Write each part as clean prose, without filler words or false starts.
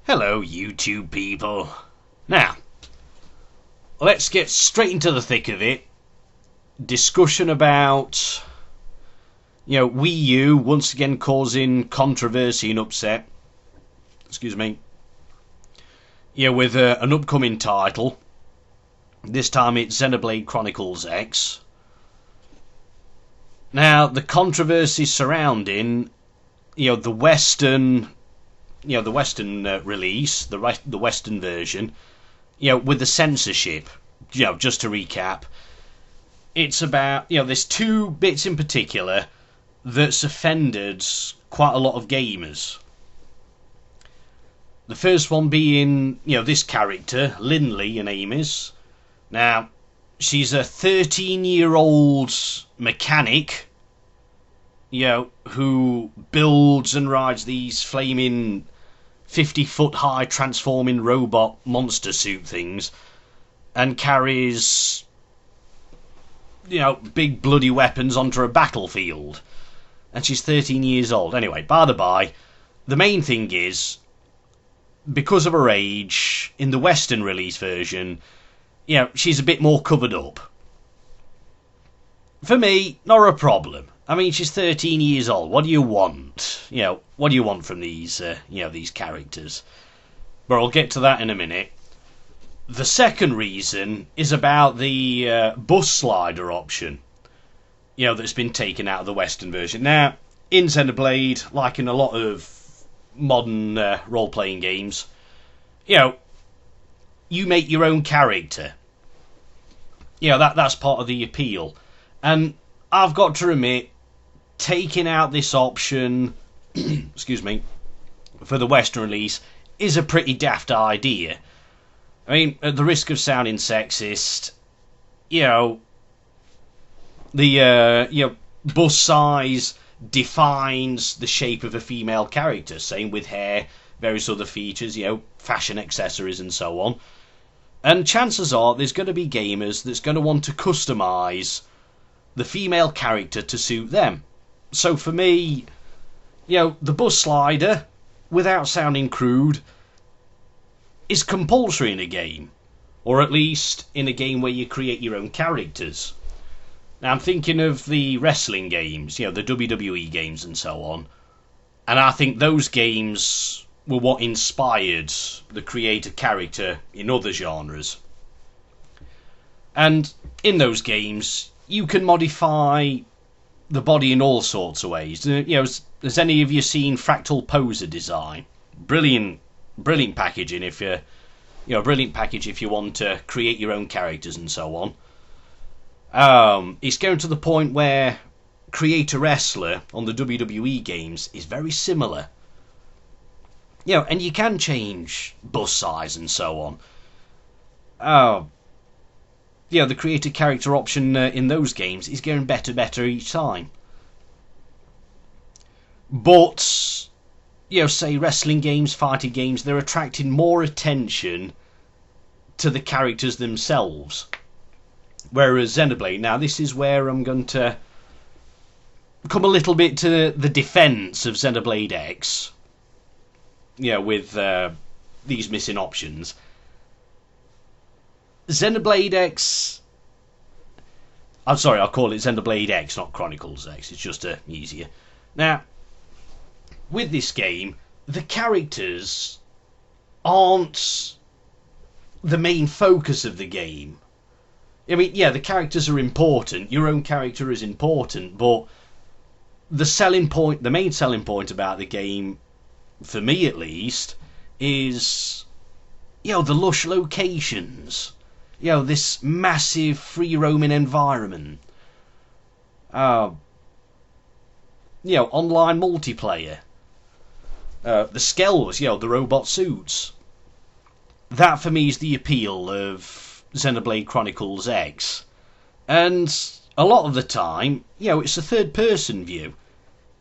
Hello, YouTube people. Now, let's get straight into the thick of it. Discussion about, Wii U once again causing controversy and upset. Excuse me. With an upcoming title. This time it's Xenoblade X. Now, the controversy surrounding, the Western release, the Western version, with the censorship. Just to recap, it's about, there's two bits in particular that's offended quite a lot of gamers. The first one being, this character, Linley, her name is. Now, she's a 13-year-old mechanic, who builds and rides these flaming 50-foot high transforming robot monster suit things and carries, big bloody weapons onto a battlefield. And she's 13 years old. Anyway, by the by, the main thing is, because of her age, in the Western release version, she's a bit more covered up. For me, not a problem. I mean, she's 13 years old. What do you want? What do you want from these, these characters? But I'll get to that in a minute. The second reason is about the bus slider option, that's been taken out of the Western version. Now, in Xenoblade, like in a lot of modern role-playing games, you make your own character. That's part of the appeal. And I've got to admit, taking out this option, excuse me, for the Western release is a pretty daft idea. I mean, at the risk of sounding sexist, the bus size defines the shape of a female character. Same with hair, various other features, fashion accessories and so on. And chances are there's going to be gamers that's going to want to customise the female character to suit them. So for me, the bus slider, without sounding crude, is compulsory in a game. Or at least in a game where you create your own characters. Now I'm thinking of the wrestling games, the WWE games and so on. And I think those games were what inspired the creator character in other genres. And in those games, you can modify the body in all sorts of ways. Has any of you seen Fractal Poser design? Brilliant packaging if brilliant package if you want to create your own characters and so on. It's going to the point where Creator Wrestler on the WWE games is very similar. And you can change bus size and so on. The creator character option in those games is getting better each time. But, say wrestling games, fighting games, they're attracting more attention to the characters themselves. Whereas Xenoblade, now this is where I'm going to come a little bit to the defence of Xenoblade X, with these missing options. Xenoblade X... I'm sorry, I'll call it Xenoblade X, not Chronicles X. It's just easier. Now, with this game, the characters aren't the main focus of the game. I mean, the characters are important. Your own character is important, but the main selling point about the game, for me at least, is, the lush locations. This massive free roaming environment. Online multiplayer. The skells, the robot suits. That for me is the appeal of Xenoblade Chronicles X. And a lot of the time, it's a third person view.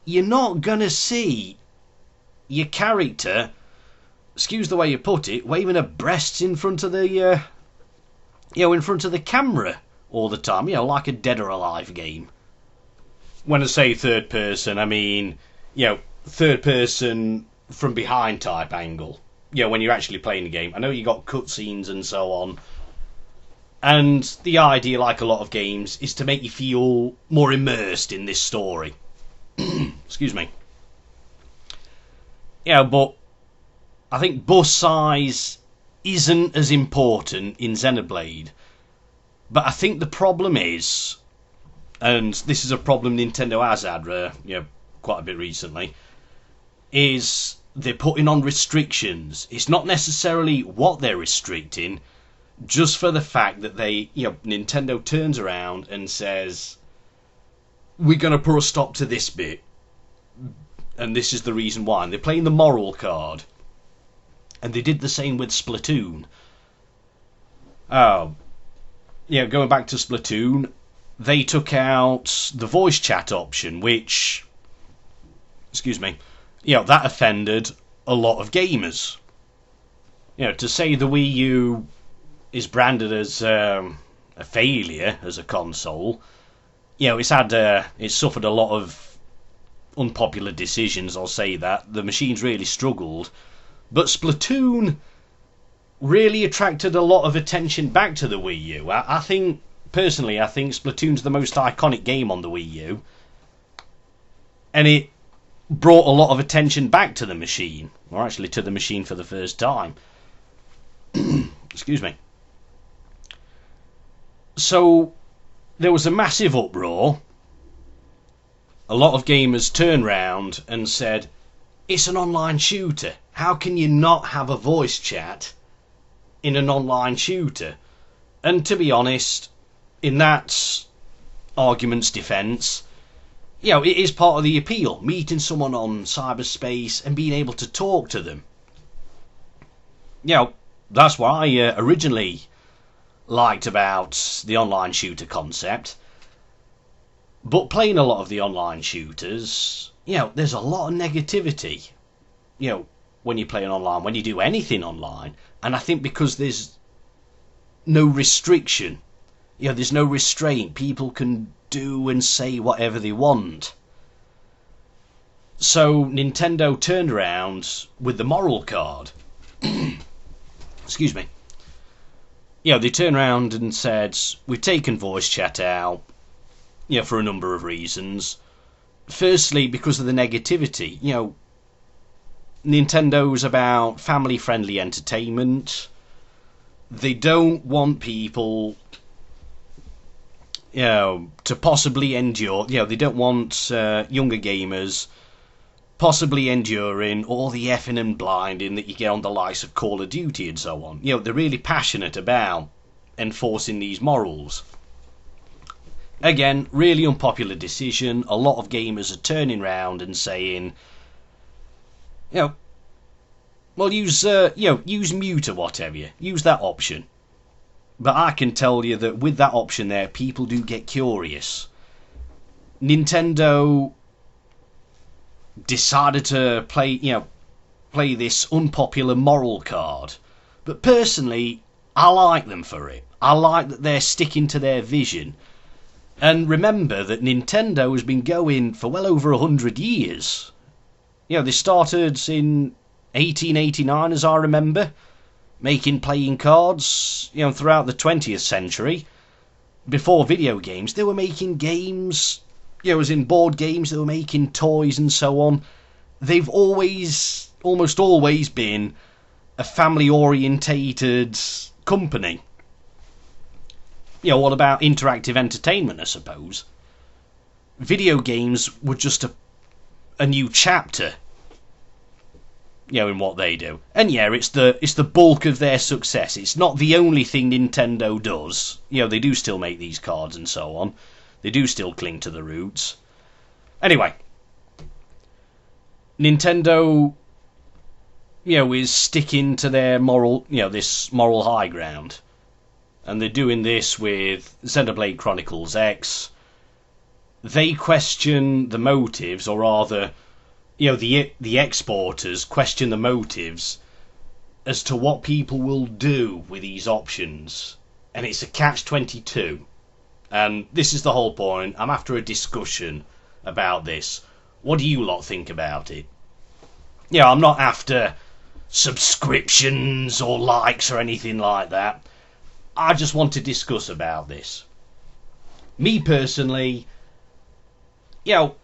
You're not gonna see your character, excuse the way you put it, waving her breasts in front of the in front of the camera all the time, like a Dead or Alive game. When I say third person, I mean, third person from behind type angle. when you're actually playing the game. I know you got cutscenes and so on, and the idea, like a lot of games, is to make you feel more immersed in this story. Excuse me. But I think bus size isn't as important in Xenoblade. But I think the problem is, and this is a problem Nintendo has had quite a bit recently, is they're putting on restrictions. It's not necessarily what they're restricting, just for the fact that Nintendo turns around and says, we're going to put a stop to this bit, and this is the reason why. And they're playing the moral card. And they did the same with Splatoon. Going back to Splatoon, they took out the voice chat option, which, that offended a lot of gamers. To say the Wii U is branded as a failure as a console, it's suffered a lot of unpopular decisions, I'll say that. The machine's really struggled. But Splatoon really attracted a lot of attention back to the Wii U. I think Splatoon's the most iconic game on the Wii U. And it brought a lot of attention back to the machine. Or actually to the machine for the first time. Excuse me. So, there was a massive uproar. A lot of gamers turned round and said, it's an online shooter. How can you not have a voice chat in an online shooter? And to be honest, in that argument's defence, it is part of the appeal. Meeting someone on cyberspace and being able to talk to them. That's what I originally liked about the online shooter concept. But playing a lot of the online shooters, there's a lot of negativity, when you play online, when you do anything online. And I think because there's no restriction, there's no restraint, people can do and say whatever they want. So Nintendo turned around with the moral card. Excuse me. They turned around and said, we've taken voice chat out, for a number of reasons. Firstly, because of the negativity. Nintendo's about family-friendly entertainment. They don't want people, to possibly endure. They don't want younger gamers possibly enduring all the effing and blinding that you get on the likes of Call of Duty and so on. They're really passionate about enforcing these morals. Again, really unpopular decision. A lot of gamers are turning round and saying, well, use mute or whatever. Use that option. But I can tell you that with that option there, people do get curious. Nintendo decided to play this unpopular moral card. But personally, I like them for it. I like that they're sticking to their vision. And remember that Nintendo has been going for well over 100 years. They started in 1889, as I remember, making playing cards, throughout the 20th century. Before video games, they were making games, as in board games, they were making toys and so on. They've almost always been a family-orientated company. What about interactive entertainment, I suppose? Video games were just a new chapter, in what they do. And it's the bulk of their success. It's not the only thing Nintendo does. They do still make these cards and so on. They do still cling to the roots. Anyway, Nintendo, is sticking to their moral, this moral high ground. And they're doing this with Xenoblade Chronicles X. They question the motives, or rather, the exporters question the motives as to what people will do with these options. And it's a catch-22. And this is the whole point. I'm after a discussion about this. What do you lot think about it? I'm not after subscriptions or likes or anything like that. I just want to discuss about this. Me personally, the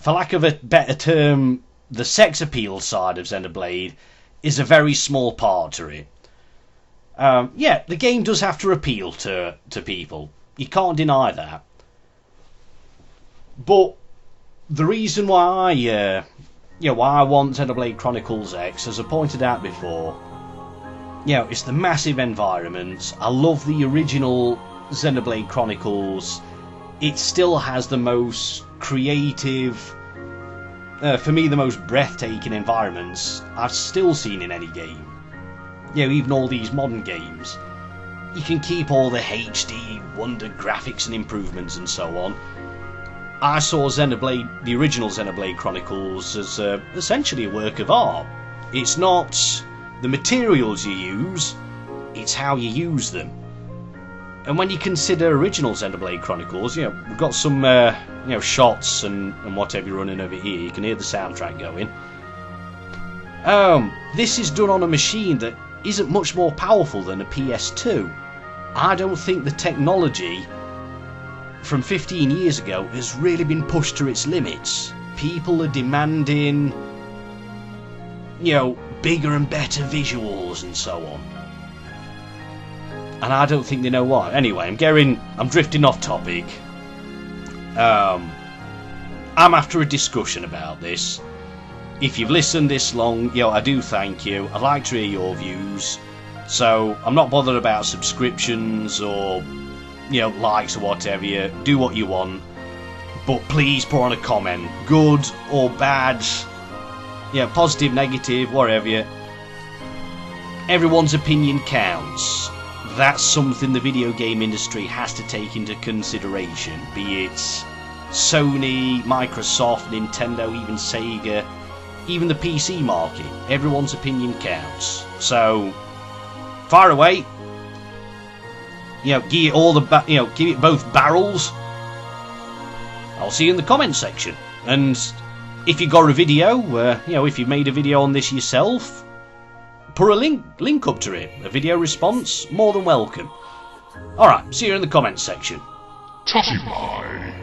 for lack of a better term, the sex appeal side of Xenoblade is a very small part to it. The game does have to appeal to people. You can't deny that. But the reason why why I want Xenoblade Chronicles X, as I pointed out before, it's the massive environments. I love the original Xenoblade Chronicles. It still has the most creative, for me, the most breathtaking environments I've still seen in any game. Even all these modern games. You can keep all the HD wonder graphics and improvements and so on. I saw Xenoblade, the original Xenoblade Chronicles, as essentially a work of art. It's not the materials you use, it's how you use them. And when you consider original Xenoblade Chronicles, we've got some shots and whatever running over here. You can hear the soundtrack going. This is done on a machine that isn't much more powerful than a PS2. I don't think the technology from 15 years ago has really been pushed to its limits. People are demanding, bigger and better visuals and so on. And I don't think they know why. Anyway, I'm drifting off topic. I'm after a discussion about this. If you've listened this long, I do thank you. I'd like to hear your views. So I'm not bothered about subscriptions or likes or whatever. Do what you want, but please put on a comment, good or bad, positive, negative, whatever. Everyone's opinion counts. That's something the video game industry has to take into consideration, be it Sony, Microsoft, Nintendo, even Sega, even the PC market. Everyone's opinion counts. So fire away. Give it all give it both barrels. I'll see you in the comment section. And if you got a video, if you've made a video on this yourself, put a link up to it. A video response, more than welcome. Alright, see you in the comment section. Toffee pie.